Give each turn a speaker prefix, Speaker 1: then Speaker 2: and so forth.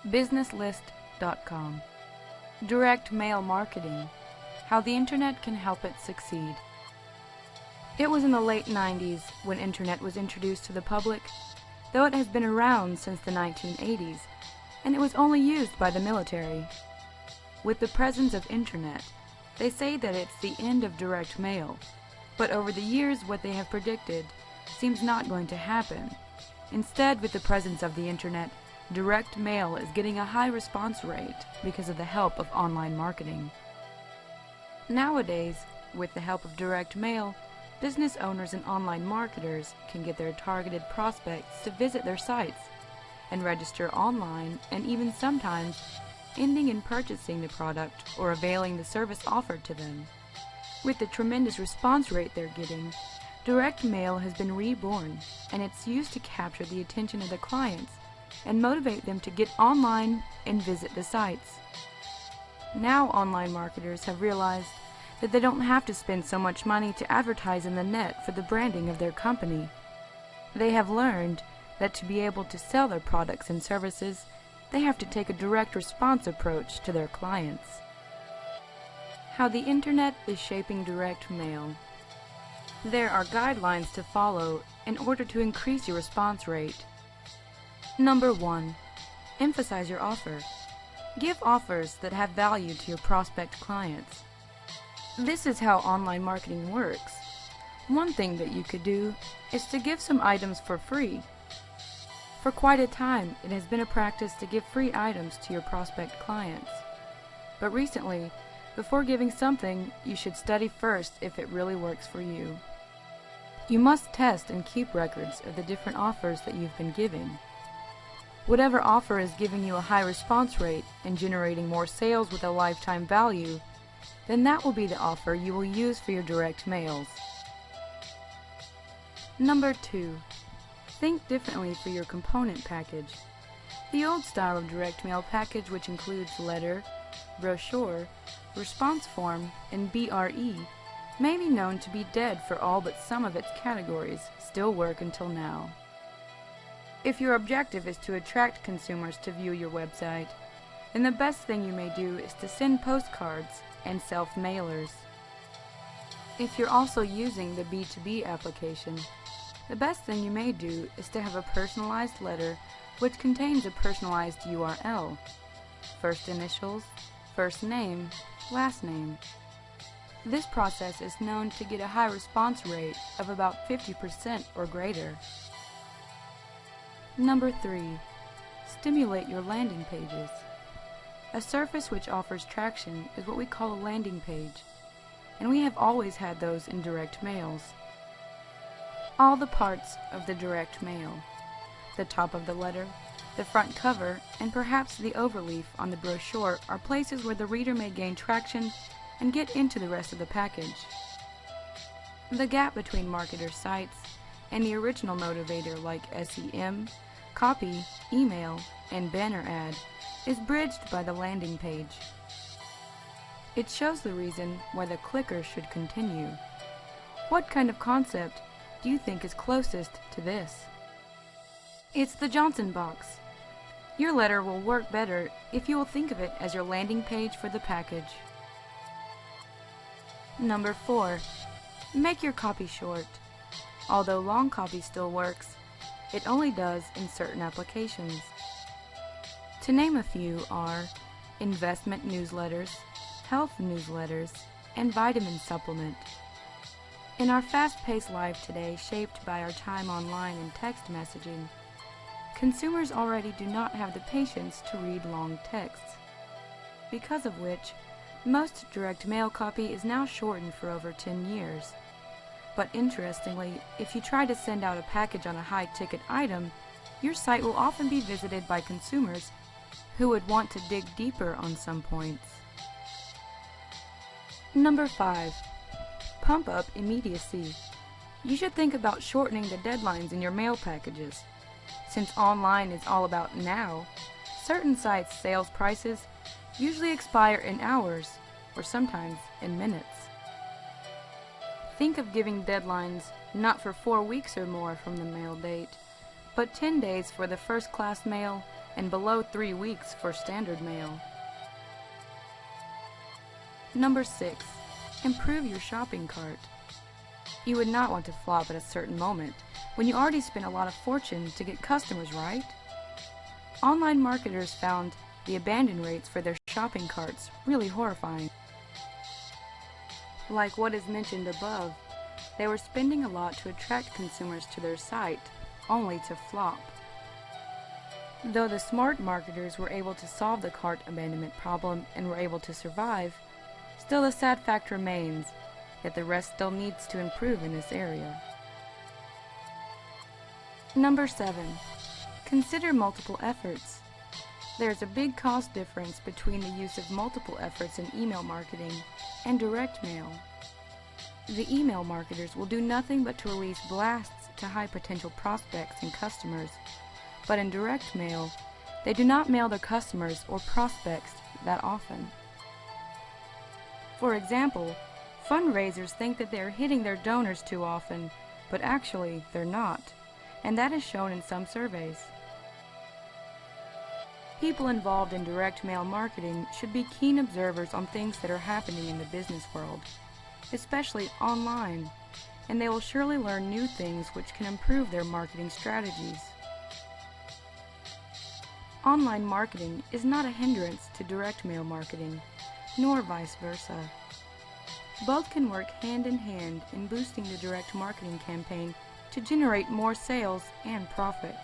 Speaker 1: Businesslist.com. Direct mail marketing. How the internet can help it succeed. It was in the late 90s when internet was introduced to the public, though it has been around since the 1980s, and it was only used by the military. With the presence of internet, they say that it's the end of direct mail, but over the years what they have predicted seems not going to happen. Instead, with the presence of the internet, direct mail is getting a high response rate because of the help of online marketing. Nowadays, with the help of direct mail, business owners and online marketers can get their targeted prospects to visit their sites and register online, and even sometimes ending in purchasing the product or availing the service offered to them. With the tremendous response rate they're getting, direct mail has been reborn, and it's used to capture the attention of the clients and motivate them to get online and visit the sites. Now online marketers have realized that they don't have to spend so much money to advertise in the net for the branding of their company. They have learned that to be able to sell their products and services, they have to take a direct response approach to their clients. How the internet is shaping direct mail. There are guidelines to follow in order to increase your response rate. Number 1. Emphasize your offer. Give offers that have value to your prospect clients. This is how online marketing works. One thing that you could do is to give some items for free. For quite a time, it has been a practice to give free items to your prospect clients. But recently, before giving something, you should study first if it really works for you. You must test and keep records of the different offers that you've been giving. Whatever offer is giving you a high response rate and generating more sales with a lifetime value, then that will be the offer you will use for your direct mails. Number 2. Think differently for your component package. The old style of direct mail package, which includes letter, brochure, response form, and BRE, may be known to be dead for all but some of its categories still work until now. If your objective is to attract consumers to view your website, then the best thing you may do is to send postcards and self-mailers. If you're also using the B2B application, the best thing you may do is to have a personalized letter which contains a personalized URL, first initials, first name, last name. This process is known to get a high response rate of about 50% or greater. Number 3. Stimulate your landing pages. A surface which offers traction is what we call a landing page, and we have always had those in direct mails. All the parts of the direct mail, the top of the letter, the front cover, and perhaps the overleaf on the brochure are places where the reader may gain traction and get into the rest of the package. The gap between marketer sites and the original motivator like SEM, copy, email, and banner ad is bridged by the landing page. It shows the reason why the clicker should continue. What kind of concept do you think is closest to this? It's the Johnson box. Your letter will work better if you will think of it as your landing page for the package. Number 4. Make your copy short. Although long copy still works, it only does in certain applications. To name a few are investment newsletters, health newsletters, and vitamin supplement. In our fast-paced life today, shaped by our time online and text messaging, consumers already do not have the patience to read long texts, because of which most direct mail copy is now shortened for over 10 years. But interestingly, if you try to send out a package on a high-ticket item, your site will often be visited by consumers who would want to dig deeper on some points. Number 5. Pump up immediacy. You should think about shortening the deadlines in your mail packages. Since online is all about now, certain sites' sales prices usually expire in hours, or sometimes in minutes. Think of giving deadlines not for 4 weeks or more from the mail date, but 10 days for the first-class mail and below 3 weeks for standard mail. Number 6. Improve your shopping cart. You would not want to flop at a certain moment when you already spent a lot of fortune to get customers, right? Online marketers found the abandon rates for their shopping carts really horrifying. Like what is mentioned above, they were spending a lot to attract consumers to their site, only to flop. Though the smart marketers were able to solve the cart abandonment problem and were able to survive, still the sad fact remains that the rest still needs to improve in this area. Number 7. Consider multiple efforts. There is a big cost difference between the use of multiple efforts in email marketing and direct mail. The email marketers will do nothing but to release blasts to high potential prospects and customers, but in direct mail, they do not mail their customers or prospects that often. For example, fundraisers think that they are hitting their donors too often, but actually they're not, and that is shown in some surveys. People involved in direct mail marketing should be keen observers on things that are happening in the business world, especially online, and they will surely learn new things which can improve their marketing strategies. Online marketing is not a hindrance to direct mail marketing, nor vice versa. Both can work hand in hand in boosting the direct marketing campaign to generate more sales and profit.